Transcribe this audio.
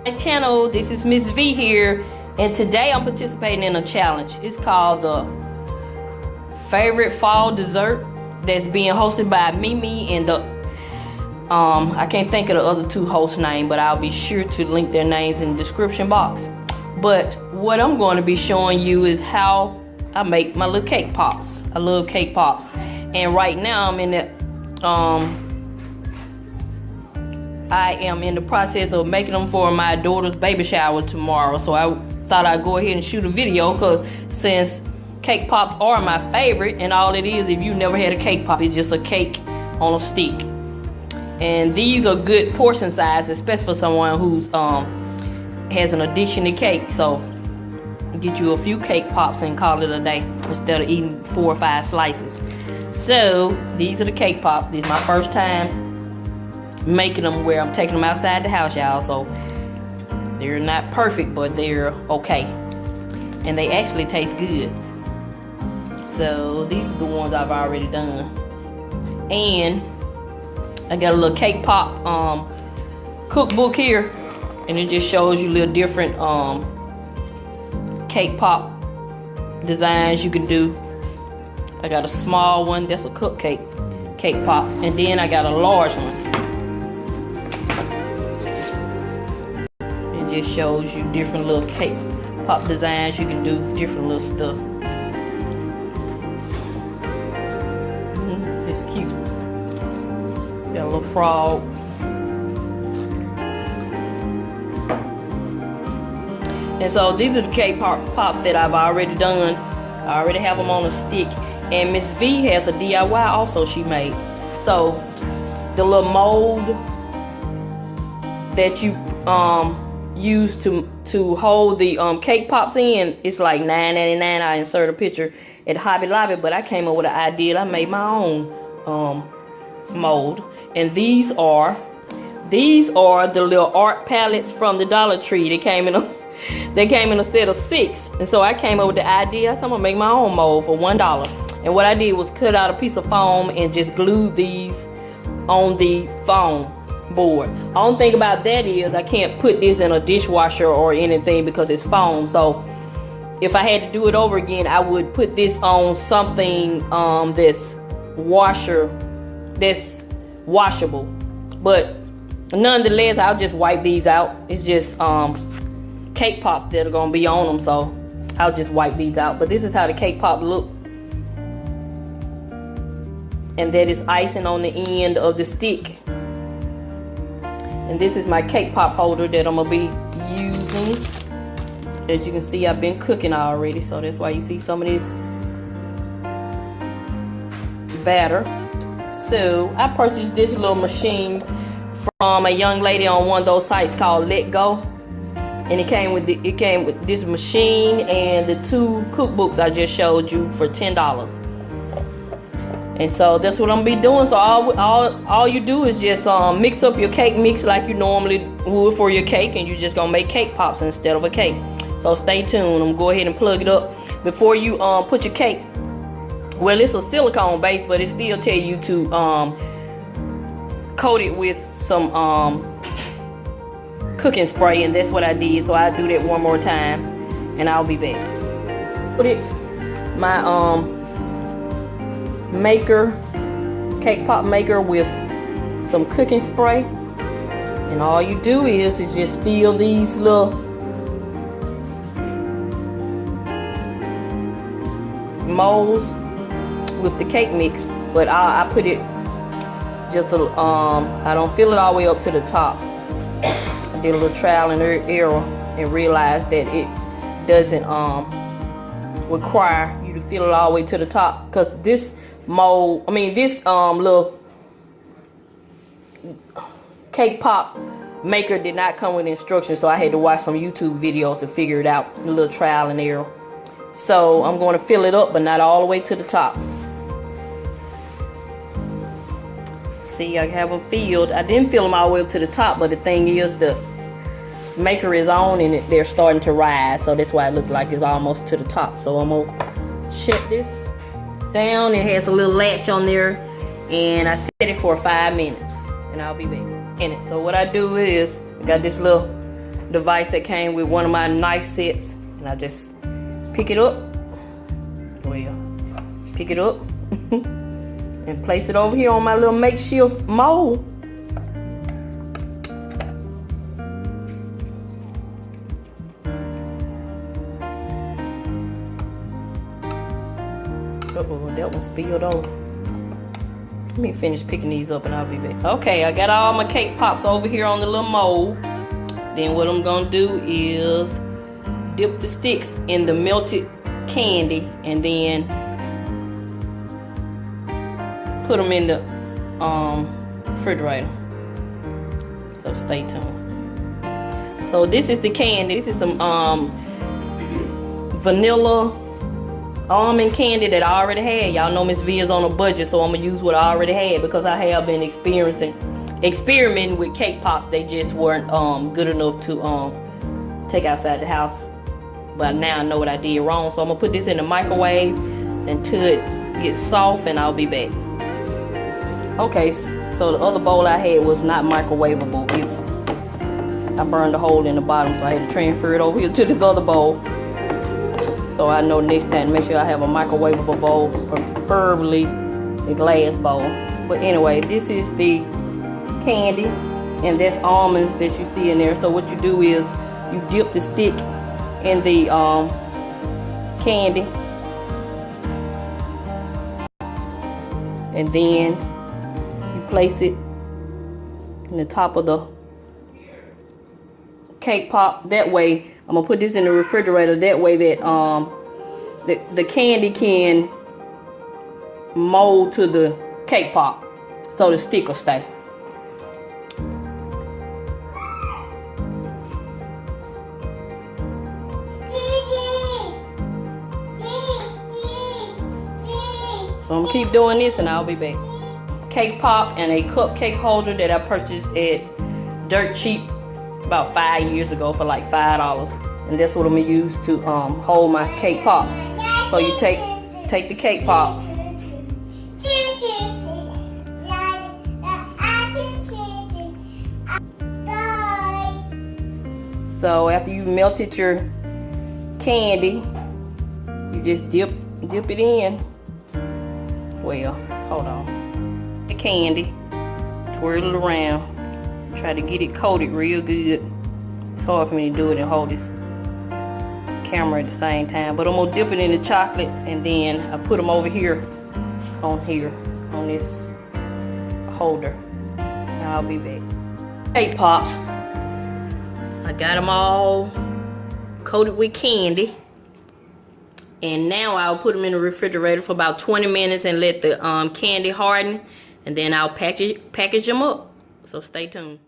My channel, this is Miss V here, and today I'm participating in a challenge. It's called the favorite fall dessert, that's being hosted by Mimi and the I can't think of the other two host names, but I'll be sure to link their names in the description box. But what I'm going to be showing you is how I make my little cake pops. I love cake pops, and right now I'm in the I am in the process of making them for my daughter's baby shower tomorrow. So I thought I'd go ahead and shoot a video, because since cake pops are my favorite, and all it is, if you never had a cake pop, it's just a cake on a stick. And these are good portion size, especially for someone who's has an addiction to cake. So get you a few cake pops and call it a day, instead of eating 4 or 5 slices. So these are the cake pops. This is my first time making them, where I'm taking them outside the house, y'all. So they're not perfect, but they're okay, and they actually taste good. So these are the ones I've already done, and I got a little cake pop cookbook here, and it just shows you little different cake pop designs you can do. I got a small one, that's a cupcake cake pop, and then I got a large one. It just shows you different little cake pop designs you can do, different little stuff. It's cute. Got a little frog. And so these are the cake pops that I've already done. I already have them on a stick. And Miss V has a DIY also she made. So the little mold that you use to hold the cake pops in, it's like $9.99. I insert a picture at Hobby Lobby, but I came up with an idea. I made my own mold, and these are the little art palettes from the Dollar Tree. They came in a set of 6, and so I came up with the idea. So I'm gonna make my own mold for $1. And what I did was cut out a piece of foam and just glued these on the foam board. Only thing about that is I can't put this in a dishwasher or anything because it's foam. So if I had to do it over again, I would put this on something that's washable. But nonetheless, I'll just wipe these out. It's just cake pops that are gonna be on them, so I'll just wipe these out. But this is how the cake pop look, and that is icing on the end of the stick. And this is my cake pop holder that I'm gonna be using. As you can see, I've been cooking already, so that's why you see some of this batter. So I purchased this little machine from a young lady on one of those sites called Let Go, and it came with this machine and the 2 cookbooks I just showed you for $10. And so that's what I'm gonna be doing. So all you do is just mix up your cake mix like you normally would for your cake, and you're just gonna make cake pops instead of a cake. So stay tuned. I'm gonna go ahead and plug it up before you put your cake. Well, it's a silicone base, but it still tell you to coat it with some cooking spray, and that's what I did. So I'll do that one more time, and I'll be back. Put it my cake pop maker with some cooking spray, and all you do is just fill these little molds with the cake mix. But I put it just I don't fill it all the way up to the top. I did a little trial and error and realized that it doesn't require you to fill it all the way to the top, because this little cake pop maker did not come with instructions, so I had to watch some YouTube videos to figure it out, a little trial and error. So I'm going to fill it up, but not all the way to the top. See, I have them filled. I didn't fill them all the way up to the top, but the thing is, the maker is on and they're starting to rise, so that's why it looks like it's almost to the top. So I'm gonna shut this down. It has a little latch on there, and I set it for 5 minutes, and I'll be back in it. So what I do is, I got this little device that came with one of my knife sets, and I just pick it up. Well, pick it up and place it over here on my little makeshift mold. Uh-oh, that one spilled over. Let me finish picking these up and I'll be back. Okay, I got all my cake pops over here on the little mold. Then what I'm gonna do is dip the sticks in the melted candy and then put them in the refrigerator. So stay tuned. So this is the candy. This is some vanilla almond candy that I already had. Y'all know Miss V is on a budget, so I'm gonna use what I already had because I have been experimenting with cake pops. They just weren't good enough to take outside the house. But now I know what I did wrong, so I'm gonna put this in the microwave until it gets soft, and I'll be back. Okay, so the other bowl I had was not microwavable. I burned a hole in the bottom, so I had to transfer it over here to this other bowl. So I know next time, make sure I have a microwavable bowl, preferably a glass bowl. But anyway, this is the candy, and that's almonds that you see in there. So what you do is you dip the stick in the candy, and then you place it in the top of the cake pop. That way, I'm gonna put this in the refrigerator. That way that the candy can mold to the cake pop, so the stick will stay. So I'm gonna keep doing this, and I'll be back. Cake pop and a cupcake holder that I purchased at Dirt Cheap about 5 years ago for like $5, and that's what I'm gonna use to hold my cake pops. So you take the cake pop, so after you melted your candy, you just dip it in. Well, hold on. The candy, twirl it around, try to get it coated real good. It's hard for me to do it and hold this camera at the same time, but I'm gonna dip it in the chocolate, and then I put them over here on this holder. Now I'll be back. Cake pops, I got them all coated with candy, and now I'll put them in the refrigerator for about 20 minutes and let the candy harden, and then I'll package them up. So stay tuned.